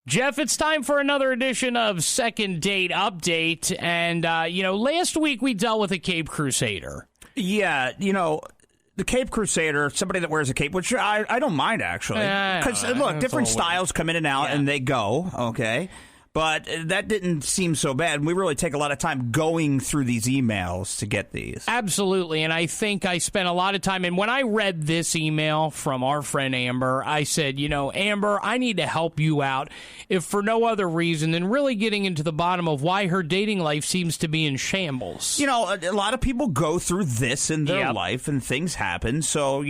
Jeff, it's time for another edition of Second Date Update. And, last week we dealt with a Cape Crusader. Yeah, the Cape Crusader, somebody that wears a cape, which I don't mind, actually. Because, look, different styles come in and out, and they go, okay? But that didn't seem so bad. We really take a lot of time going through these emails to get these. Absolutely, and I think I spent a lot of time. And when I read this email from our friend Amber, I said, Amber, I need to help you out, if for no other reason than really getting into the bottom of why her dating life seems to be in shambles. A lot of people go through this in their life, and things happen. So,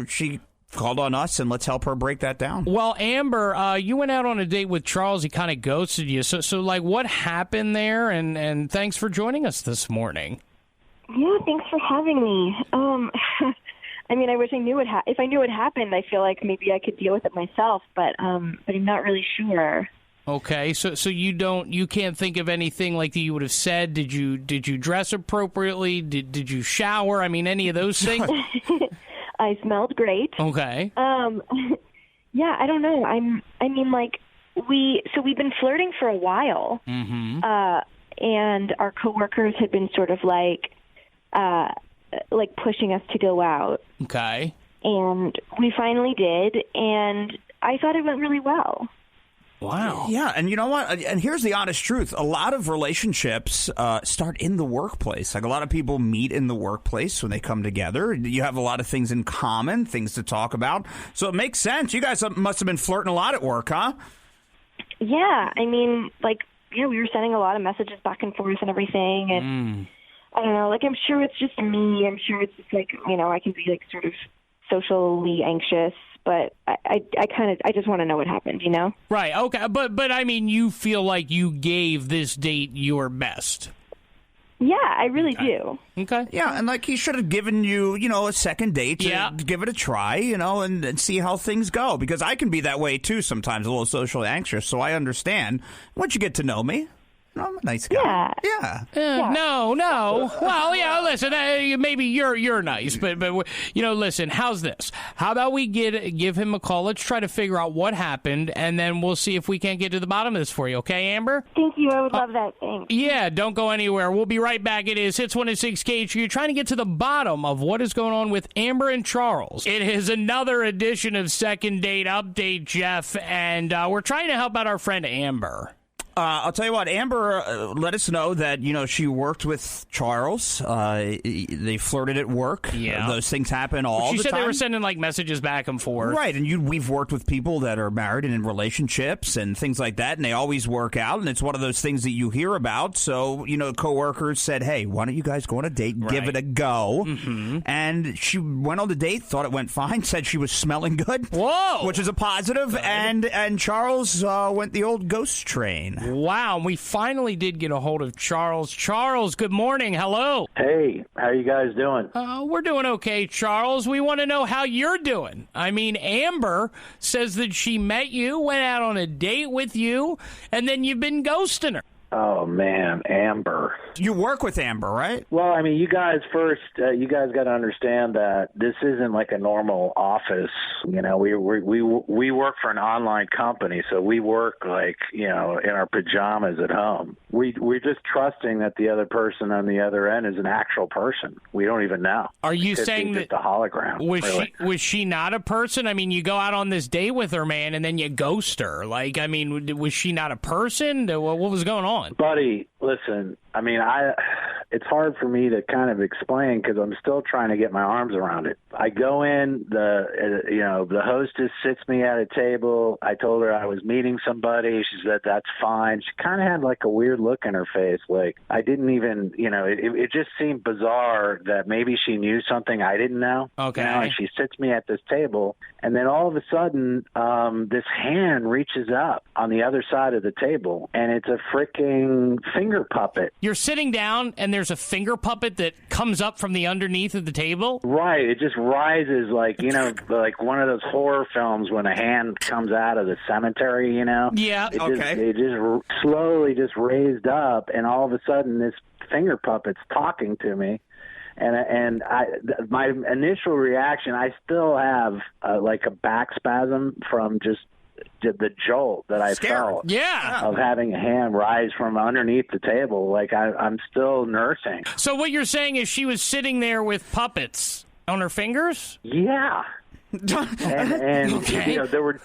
she called on us, and let's help her break that down. Well, Amber, you went out on a date with Charles. He kind of ghosted you. So what happened there? And thanks for joining us this morning. Yeah, thanks for having me. I wish I knew if I knew what happened, I feel like maybe I could deal with it myself, but I'm not really sure. Okay, so you can't think of anything like that you would have said. Did you dress appropriately? Did you shower? Any of those things? I smelled great. Okay. Yeah, I don't know. We've been flirting for a while. Mm-hmm. And our coworkers had been sort of like pushing us to go out. Okay. And we finally did, and I thought it went really well. Wow. Yeah, and you know what? And here's the honest truth. A lot of relationships start in the workplace. Like, a lot of people meet in the workplace when they come together. You have a lot of things in common, things to talk about. So it makes sense. You guys must have been flirting a lot at work, huh? Yeah, we were sending a lot of messages back and forth and everything. And I don't know, I'm sure it's just me. I'm sure it's just I can be sort of socially anxious. But I just want to know what happened, Right, okay. But you feel like you gave this date your best. Yeah, I really do. Okay. Yeah, and he should have given you, a second date to give it a try, and see how things go. Because I can be that way, too, sometimes, a little socially anxious, so I understand. Once you get to know me, I'm a nice guy. Yeah. No. Well, yeah, listen, maybe you're nice, but listen, how's this? How about we give him a call? Let's try to figure out what happened, and then we'll see if we can't get to the bottom of this for you, okay, Amber? Thank you. I would love that. Thanks. Yeah, don't go anywhere. We'll be right back. It is Hits 106K. You're trying to get to the bottom of what is going on with Amber and Charles. It is another edition of Second Date Update, Jeff, and we're trying to help out our friend Amber. I'll tell you what, Amber let us know that, she worked with Charles. They flirted at work. Yeah. Those things happen all the time. She said they were sending, messages back and forth. Right, and we've worked with people that are married and in relationships and things like that, and they always work out, and it's one of those things that you hear about. So, coworkers said, hey, why don't you guys go on a date and give it a go? Mm-hmm. And she went on the date, thought it went fine, said she was smelling good. Whoa! Which is a positive, good. and Charles went the old ghost train. Wow, and we finally did get a hold of Charles. Charles, good morning. Hello. Hey, how you guys doing? We're doing okay, Charles. We want to know how you're doing. Amber says that she met you, went out on a date with you, and then you've been ghosting her. Oh, man, Amber. You work with Amber, right? Well, you guys you guys got to understand that this isn't like a normal office. We work for an online company, so we work in our pajamas at home. We're just trusting that the other person on the other end is an actual person. We don't even know. Are you saying that just a hologram? Was she not a person? You go out on this date with her, man, and then you ghost her. Was she not a person? What was going on? Buddy, listen, it's hard for me to kind of explain because I'm still trying to get my arms around it. I go in, the hostess sits me at a table. I told her I was meeting somebody. She said, that's fine. She kind of had a weird look in her face. I didn't even, it just seemed bizarre that maybe she knew something I didn't know. Okay. And she sits me at this table, and then all of a sudden, this hand reaches up on the other side of the table, and it's a freaking finger puppet. You're sitting down, and there's a finger puppet that comes up from the underneath of the table? Right. It just rises like one of those horror films when a hand comes out of the cemetery, Yeah, it just slowly just raised up, and all of a sudden this finger puppet's talking to me. And my initial reaction, I still have a back spasm from just the jolt that I felt of having a hand rise from underneath the table. Like I'm still nursing. So what you're saying is she was sitting there with puppets on her fingers? Yeah. and okay. You know, there were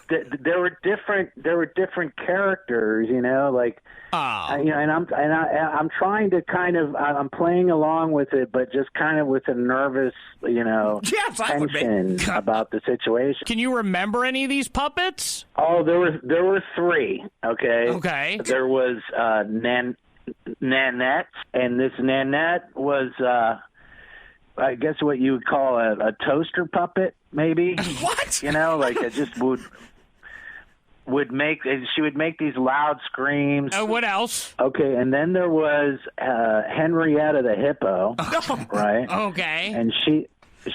different characters, you know, like you know, and I'm trying to kind of I'm playing along with it, but just kind of with a nervous, you know, tension about the situation. Can you remember any of these puppets? Oh, there were three. Okay. There was Nanette, and this Nanette was I guess what you would call a toaster puppet, maybe. What? You know, like it just would make these loud screams. What else? Okay, and then there was Henrietta the hippo, right? Okay. And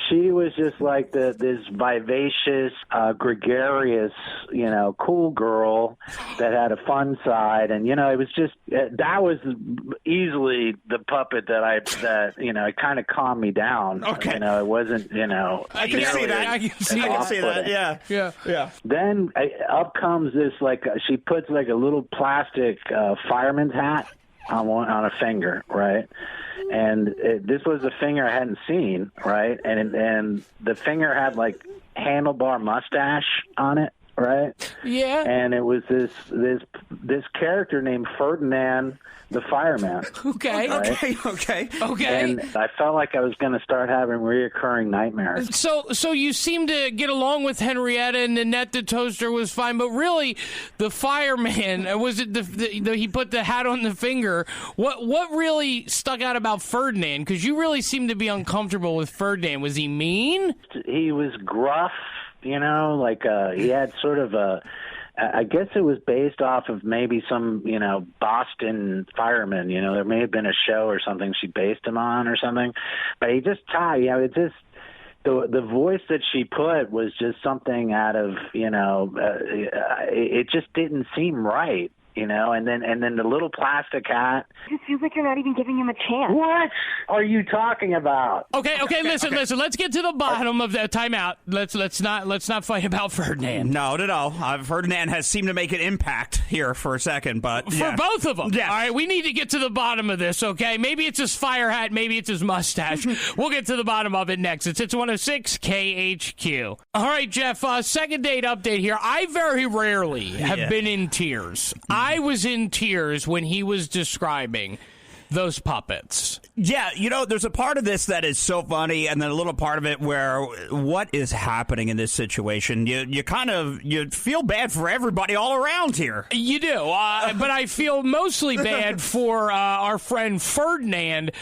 she was just like this vivacious, gregarious, you know, cool girl that had a fun side, and you know, it was just that was easily the puppet that you know, it kind of calmed me down. Okay, you know, it wasn't, you know, I can see that. I can see that. Yeah. Then up comes this, like she puts like a little plastic fireman's hat on a finger, right? And this was a finger I hadn't seen, right? And the finger had like handlebar mustache on it, right? Yeah. And it was this character named Ferdinand the fireman. Okay. Right? Okay. And I felt like I was going to start having reoccurring nightmares. So you seem to get along with Henrietta, and Nanette the toaster was fine, but really the fireman, was it he put the hat on the finger? What really stuck out about Ferdinand? Because you really seem to be uncomfortable with Ferdinand. Was he mean? He was gruff, you know, like he had sort of I guess it was based off of maybe some, you know, Boston fireman. You know, there may have been a show or something she based him on or something. But he just you know, it just the voice that she put was just something out of, you know, it just didn't seem right. You know, and then the little plastic hat. It feels like you're not even giving him a chance. What are you talking about? Okay. Listen. Let's get to the bottom of that. Timeout. Let's not fight about Ferdinand. No. Ferdinand has seemed to make an impact here for a second, but for both of them. Yeah. All right. We need to get to the bottom of this. Okay. Maybe it's his fire hat. Maybe it's his mustache. We'll get to the bottom of it next. It's 106 KHQ. All right, Jeff. Second date update here. I very rarely have been in tears. I was in tears when he was describing those puppets. Yeah, you know, there's a part of this that is so funny, and then a little part of it where what is happening in this situation? You feel bad for everybody all around here. You do, but I feel mostly bad for our friend Ferdinand.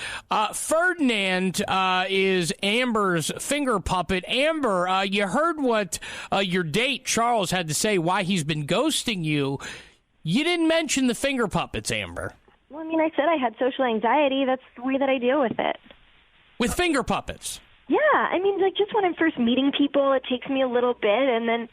Ferdinand is Amber's finger puppet. Amber, you heard what your date Charles had to say, why he's been ghosting you. You didn't mention the finger puppets, Amber. Well, I mean, I said I had social anxiety. That's the way that I deal with it. With finger puppets? Yeah. I mean, like, just when I'm first meeting people, it takes me a little bit. And then,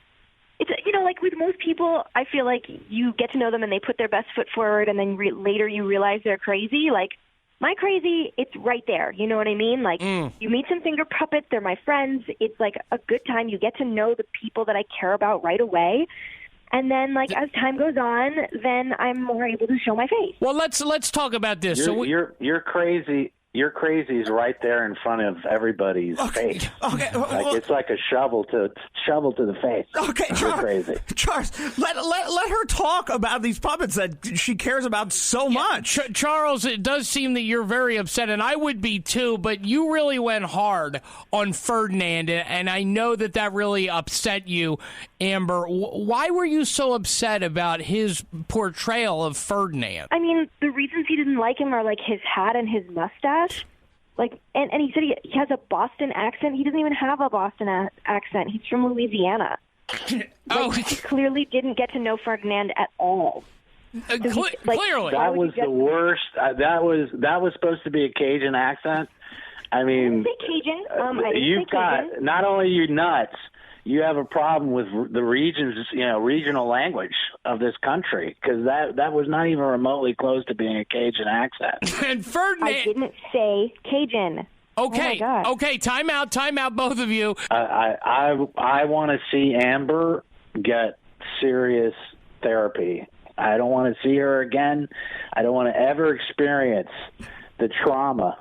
it's, you know, like with most people, I feel like you get to know them and they put their best foot forward. And then later you realize they're crazy. Like, my crazy, it's right there. You know what I mean? Like, you meet some finger puppets. They're my friends. It's like a good time. You get to know the people that I care about right away. And then, like, as time goes on, then I'm more able to show my face. Well, let's talk about this. You're crazy. Your crazy is right there in front of everybody's face. Okay, like it's like a shovel to the face. Okay, you're crazy. Charles, let her talk about these puppets that she cares about so much. Charles, it does seem that you're very upset, and I would be too. But you really went hard on Ferdinand, and I know that really upset you, Amber. Why were you so upset about his portrayal of Ferdinand? I mean, the reasons he didn't like him are like his hat and his mustache. Like, and he said he has a Boston accent. He doesn't even have a Boston accent. He's from Louisiana. He clearly didn't get to know Ferdinand at all. Clearly, that was the worst. That was supposed to be a Cajun accent. I mean, I didn't say Cajun. You've got not only you nuts. You have a problem with the regional language of this country, because that was not even remotely close to being a Cajun accent. And Ferdinand, I didn't say Cajun. Okay, okay, time out, both of you. I want to see Amber get serious therapy. I don't want to see her again. I don't want to ever experience the trauma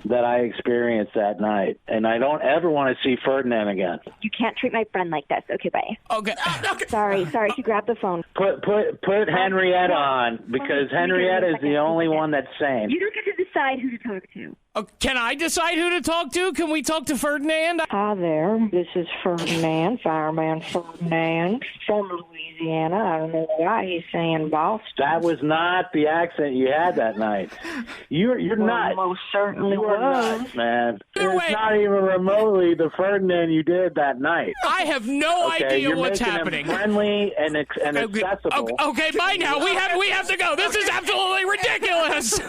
that I experienced that night. And I don't ever want to see Ferdinand again. You can't treat my friend like this. Okay, bye. Okay. Sorry to grab the phone. Put Henrietta on, because Henrietta is the only one that's sane. You don't get to decide who to talk to. Can I decide who to talk to? Can we talk to Ferdinand? Hi there. This is Ferdinand, Fireman Ferdinand from Louisiana. I don't know why he's saying Boston. That was not the accent you had that night. You're not. Most certainly was. Not, man. It's not even remotely the Ferdinand you did that night. I have no idea what's happening. Him friendly and accessible. Okay, bye now. We have to go. This is absolutely ridiculous.